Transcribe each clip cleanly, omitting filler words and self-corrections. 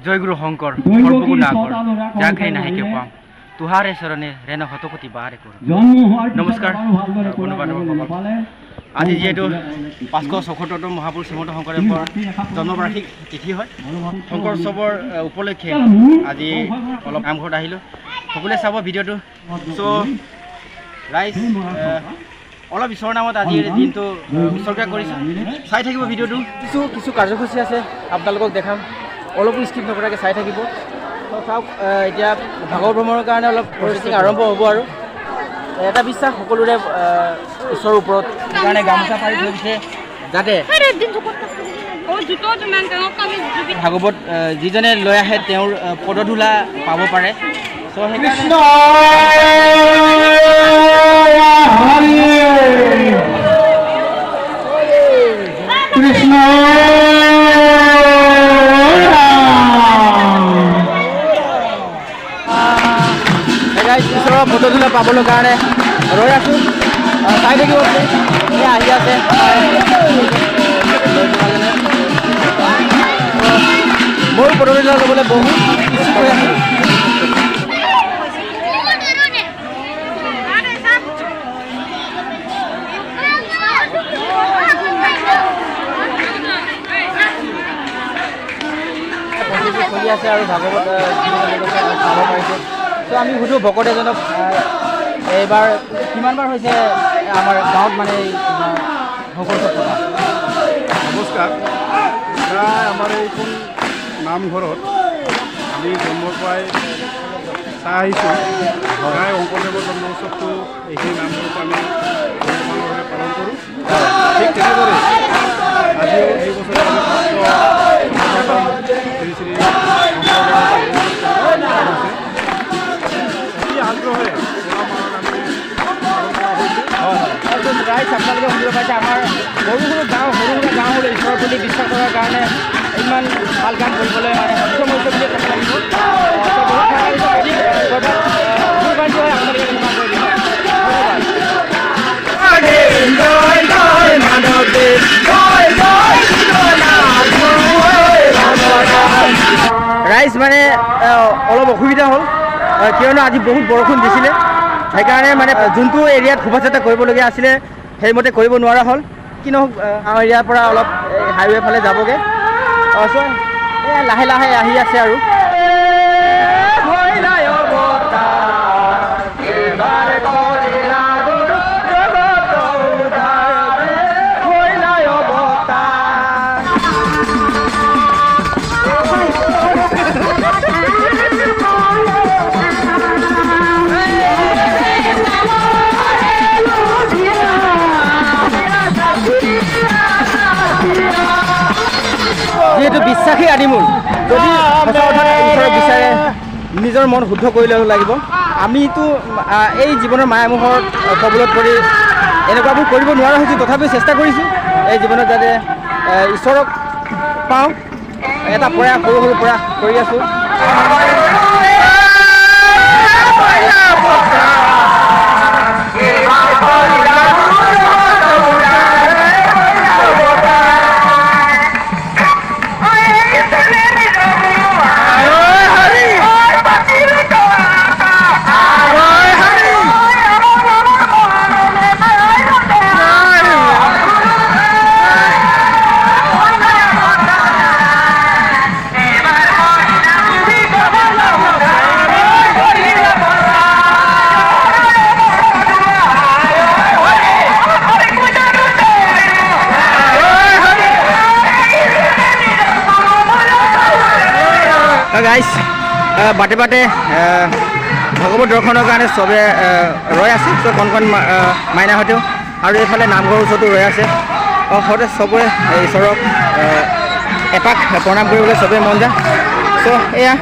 জয়গুৰু শঙ্কৰ সৰ্বগুণাকৰ যাকে নাহিকে পাম তুহাৰে চৰণে ৰেণ শতকোটি বাৰে কৰোঁ। নমস্কাৰ বন্ধু-বান্ধৱসকল, আজি যিহেতু 574তম মহাপুৰুষ শ্ৰীমন্ত শংকৰদেৱৰ জন্মবাৰ্ষিক তিথি হয়, শংকৰ উৎসৱৰ উপলক্ষে আজি অলপ নামঘৰত আহিলোঁ। সকলোৱে চাব ভিডিঅ'টো। চ' ৰাইজ অলপ ঈশ্বৰৰ নামত আজিৰ দিনটো উৎসৰ্গা কৰিছোঁ, চাই থাকিব ভিডিঅ'টো। কিছু কাৰ্যসূচী আছে, আপোনালোকক দেখাম, অলপো স্কিপ নকৰাকৈ চাই থাকিব। চাওক, এতিয়া ভাগৱত ভ্ৰমণৰ কাৰণে অলপ প্ৰচেছিং আৰম্ভ হ'ব আৰু এটা বিশ্বাস সকলোৰে ঈশ্বৰৰ ওপৰত, সেইকাৰণে গামোচা পাৰি থৈ দিছে যাতে ভাগৱত যিজনে লৈ আহে তেওঁৰ পদধূলা পাব পাৰে। চ' সেইকাৰণে কৃষ্ণ ঈশ্বৰৰ পদধূলা পাবলৈ কাৰণে ৰৈ আছোঁ, চাই থাকিব। আহি আছে মোৰ পদধূলা ল'বলৈ বহুত হৈ আছোঁ। চলি আছে আৰু ভাগৱত চাব পাৰিছে। ত' আমি সুধোঁ ভকত এজনক, এইবাৰ কিমানবাৰ হৈছে আমাৰ গাঁৱত মানে শংকৰ উৎসৱ পতা? নমস্কাৰ। প্ৰায় আমাৰ এইখন নামঘৰত আমি জন্মৰ পৰাই চাই আহিছোঁ। প্ৰায় শংকৰদেৱৰ জন্ম উৎসৱটো এইখিনি নামঘৰত আমি মানুহৰে পালন কৰোঁ। ঠিক তেনেদৰে আজিও এই বছৰ শ্ৰী শ্ৰী আগ্ৰহে ৰাইজ আপোনালোকে শুনিব পাইছে, আমাৰ সৰু সৰু গাঁও হ'লে ঈশ্বৰৰ প্ৰতি বিশ্বাস কৰাৰ কাৰণে ইমান ভাল কাম কৰিবলৈ মানে সক্ষম হৈছে বুলিয়ে ক'ব লাগিব। আপোনালোকে নিৰ্মাণ কৰি দিব। ৰাইজ মানে অলপ অসুবিধা হ'ল, কিয়নো আজি বহুত বৰষুণ দিছিলে, সেইকাৰণে মানে যোনটো এৰিয়াত শোভাযাত্ৰা কৰিবলগীয়া আছিলে সেইমতে কৰিব নোৱাৰা হ'ল। কি নহওক, আমাৰ এৰিয়াৰ পৰা অলপ হাইৱে ফালে যাবগৈ। লাহে লাহে আহি আছে আৰু যিহেতু বিশ্বাসী আদিমূল, যদি সঁচা অৰ্থত ঈশ্বৰক বিচাৰে নিজৰ মন শুদ্ধ কৰি ল'ব লাগিব। আমিতো এই জীৱনৰ মায়ামোহৰ কবলত পৰি এনেকুৱাবোৰ কৰিব নোৱাৰা হৈছোঁ, তথাপিও চেষ্টা কৰিছোঁ এই জীৱনত যাতে ঈশ্বৰক পাওঁ। এটা প্ৰয়াস, সৰু সৰু প্ৰয়াস কৰি আছোঁ। গাইজ বাটে বাটে ভগৱত দৰ্শনৰ কাৰণে চবে ৰৈ আছে চ' কণ মাইনাহঁতেও আৰু এইফালে নামঘৰৰ ওচৰতো ৰৈ আছে সদায় চবৰে ঈশ্বৰক এপাক প্ৰণাম কৰিবলৈ চবেই মন যায় চ' এয়া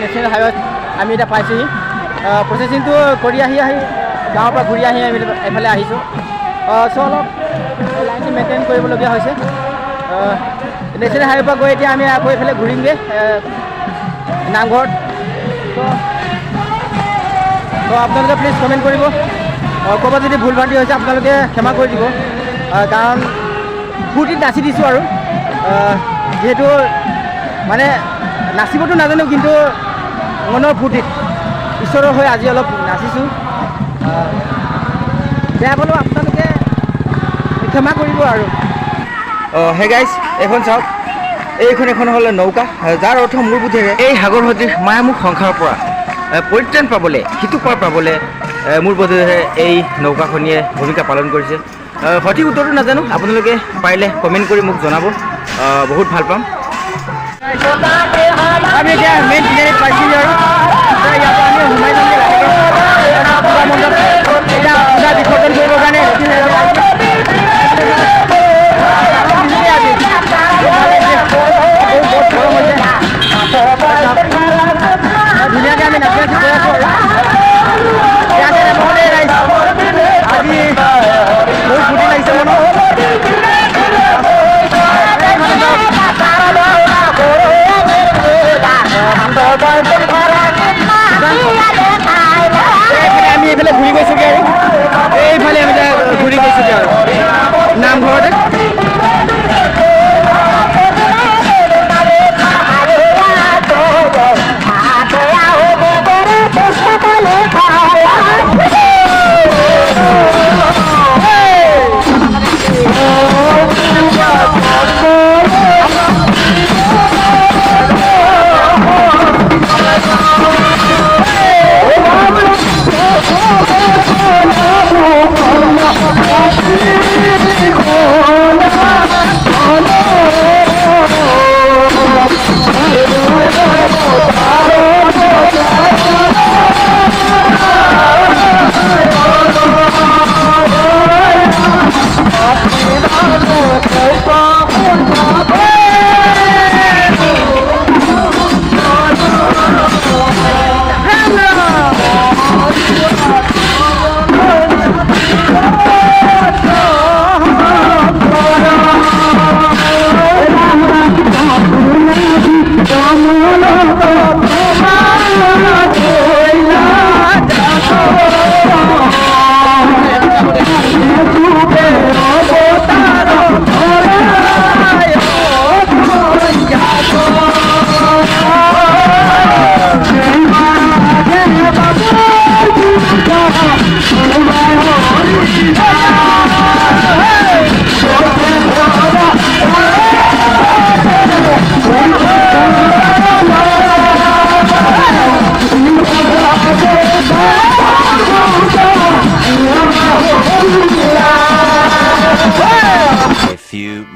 নেশ্যনেল হাইৱেত আমি এতিয়া পাইছোঁহি প্ৰচেছিংটো কৰি আহি গাঁৱৰ পৰা ঘূৰি আহি আমি এইফালে আহিছোঁ চ' অলপ লাইনটো মেইনটেইন কৰিবলগীয়া হৈছে নেশ্যনেল হাইৱেৰ পৰা গৈ এতিয়া আমি আকৌ এইফালে ঘূৰিমগৈ নামঘৰত ত' আপোনালোকে প্লিজ কমেণ্ট কৰিব ক'ৰবাত যদি ভুল ভ্ৰান্তি হৈছে আপোনালোকে ক্ষমা কৰি দিব কাৰণ ফূৰ্তিত নাচি দিছোঁ আৰু যিহেতু মানে নাচিবতো নাজানো কিন্তু মনৰ ফূৰ্তিত ঈশ্বৰৰ হৈ আজি অলপ নাচিছোঁ বেয়া পালেও আপোনালোকে ক্ষমা কৰিব আৰু হে গাইজ এইখন চাওক এখন হ'ল নৌকা যাৰ অৰ্থ মোৰ বোধেৰে এই সাগৰ সদৃশ মায়ামুখ সংসাৰৰ পৰা পৰিত্ৰাণ পাবলৈ সিটো পাৰ পাবলৈ মোৰ বোধেৰে এই নৌকাখনিয়ে ভূমিকা পালন কৰিছে সঠিক উত্তৰটো নাজানো আপোনালোকে পাৰিলে কমেণ্ট কৰি মোক জনাব বহুত ভাল পাম আমি এতিয়া মেইন তিনিআলিত পাইছিলোঁ আৰু ইয়াৰ পৰা আমি সোমাই যামগৈ এতিয়া পূজা বিসৰ্জন কৰিবৰ কাৰণে ধুনীয়াকৈ আমি নাচি নাচি গৈ আছোঁ আৰু ইয়াতে নহ'লে ৰাইজ আজি বহুত ফূৰ্তি লাগিছে মনত আমি এইফালে ঘূৰি গৈছোঁগৈ আৰু এইফালে আমি ঘূৰি গৈছোঁগৈ আৰু নামঘৰতে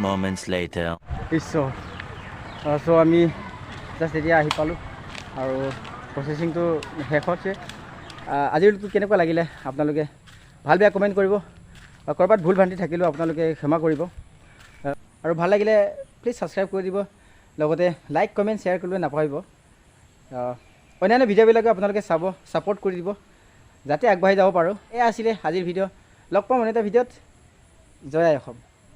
moments later. ঈশ্বৰ চ' আমি জাষ্ট এতিয়া আহি পালোঁ আৰু প্ৰচেছিংটো শেষ হৈছে আজিৰ কেনেকুৱা লাগিলে আপোনালোকে ভাল বেয়া কমেণ্ট কৰিব ক'ৰবাত ভুল ভ্ৰান্তি থাকিলেও আপোনালোকে ক্ষমা কৰিব আৰু ভাল লাগিলে প্লিজ ছাবস্ক্ৰাইব কৰি দিব লগতে লাইক কমেণ্ট শ্বেয়াৰ কৰিবলৈ নাপাহৰিব অন্যান্য ভিডিঅ'বিলাকো আপোনালোকে চাব ছাপোৰ্ট কৰি দিব যাতে আগবাঢ়ি যাব পাৰোঁ এয়া আছিলে আজিৰ ভিডিঅ' লগ পাম অন্য এটা ভিডিঅ'ত জয় আই অসম।